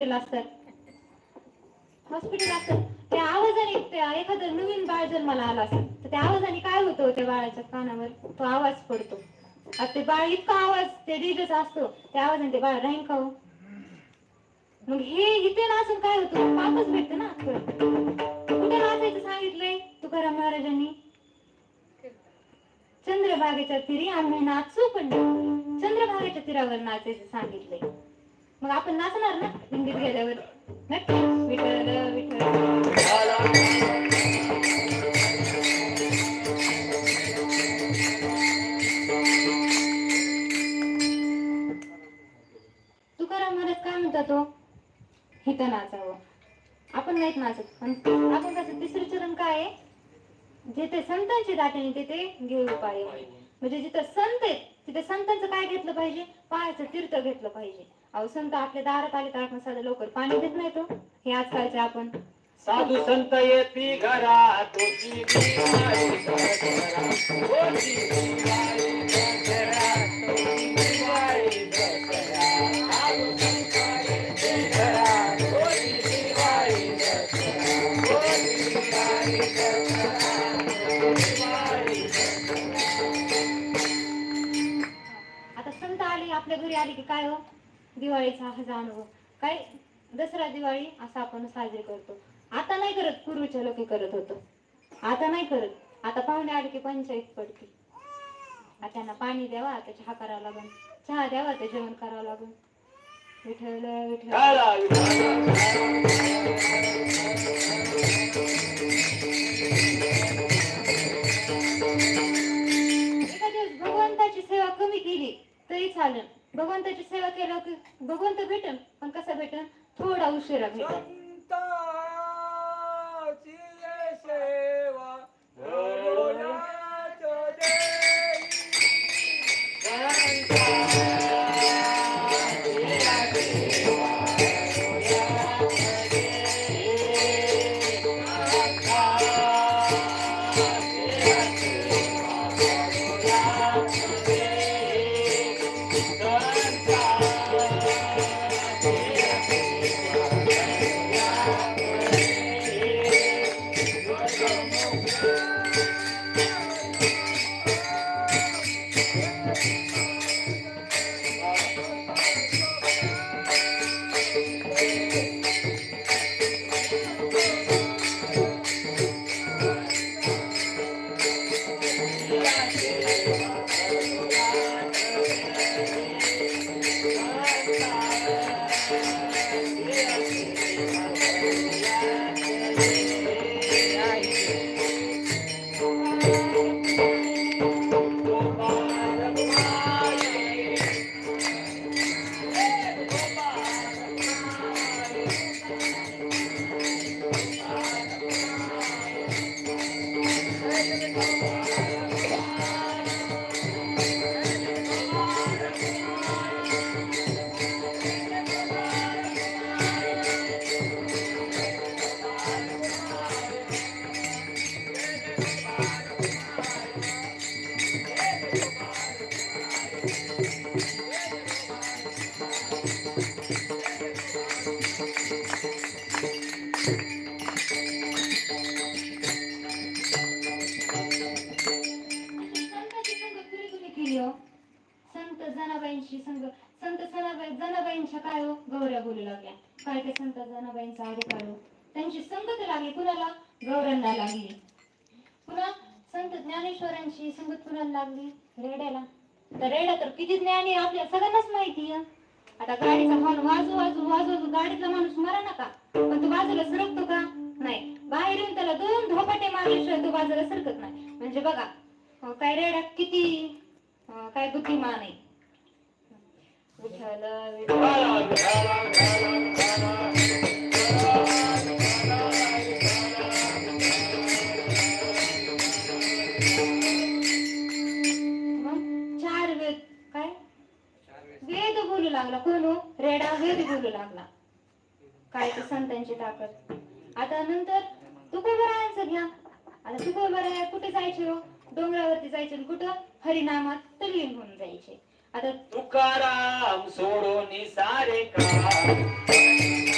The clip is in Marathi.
असतात हॉस्पिटल असतात त्या आवाजाने एखादं नवीन बाळ जन्माला आला असेल तर त्या आवाजाने काय होतं त्या बाळाच्या कानावर तो आवाज पडतो. आता ते बाळ इतका आवाज ते डीजेचा असतो त्या आवाजाने ते बाळ राहीन का हो? मग हे इथे नाचून काय होतं पापच भेटतं ना. कुठे नाचायचं सांगितलंय तुकाराम महाराजांनी? चंद्रभागेच्या तीरी आम्ही नाचू पण चंद्रभागेच्या तीरावर नाचायचं सांगितलंय. मग आपण नाचणार ना दिंडीत गेल्यावर नक्की. विठ्ठल विठ्ठल तुकाराम महाराज काय म्हणतात तो इथं नाचावं. आपण नाहीत नाचत आपण कसं तिसरं चरण काय आहे जिथे संतांची दाटणी तिथे घेऊ पाय. म्हणजे जिथं संत आहेत तिथे संतांचं काय घेतलं पाहिजे पायाचं तीर्थ घेतलं पाहिजे. अहो संत आपल्या दारात आले तर आपण साधं लवकर पाणी देत नाही तो हे आजकालचे आपण साधू संत येती घरा आता संत आली आपल्या घरी आली की काय हो दिवाळीचा हा अनुभव काय दसरा दिवाळी असं आपण साजरी करतो. आता नाही करत पूर्वीच्या लोक करत होतो आता नाही करत. आता पाहुणे आले की पंचायत पडते. त्यांना पाणी द्यावा आता चहा करावं लागेल चहा द्यावा ते जेवण करावं लागेल. विठ्ठल विठ्ठल भगवंताची सेवा कमी केली तरी चालेल. भगवंताची सेवा केल्यावर की भगवंत भेटन पण कसा भेटन थोडा उशिरा भेटन. संत जनाबाईंची संत जनाबाईंच्या काय हो गौऱ्या बोलू लागल्या. काय ते संत जनाबाईंचा अधिकार हो त्यांची संगत लागली कुणाला गौऱ्यांना लागली. पुन्हा संत ज्ञानेश्वरांची संगत कुणाला लागली रेड्याला. तर रेड्या तर किती ज्ञानी आपल्या सगळ्यांनाच माहिती आहे. आता गाडीचा हॉर्न वाजू वाजू वाजू गाडीतला माणूस मरा नका पण तो बाजूला सरकतो का नाही. बाहेर येऊन त्याला दोन धोपाटे मारल्याशिवाय तो बाजूला सरकत नाही. म्हणजे बघा काय रेड्या किती काय बुद्धिमान आहे. विठ्ठल चार वेद काय वेद बोलू लागला. कोण हो रेडा वेद बोलू लागला. काय ते संतांची ताकद. आता नंतर तुकोबरायांचं घ्या. आता तुकोबराया कुठे जायचे हो डोंगरावरती जायचे कुठं हरिनामात तल्लीन होऊन जायचे. आता तुकाराम सोडून सारे काम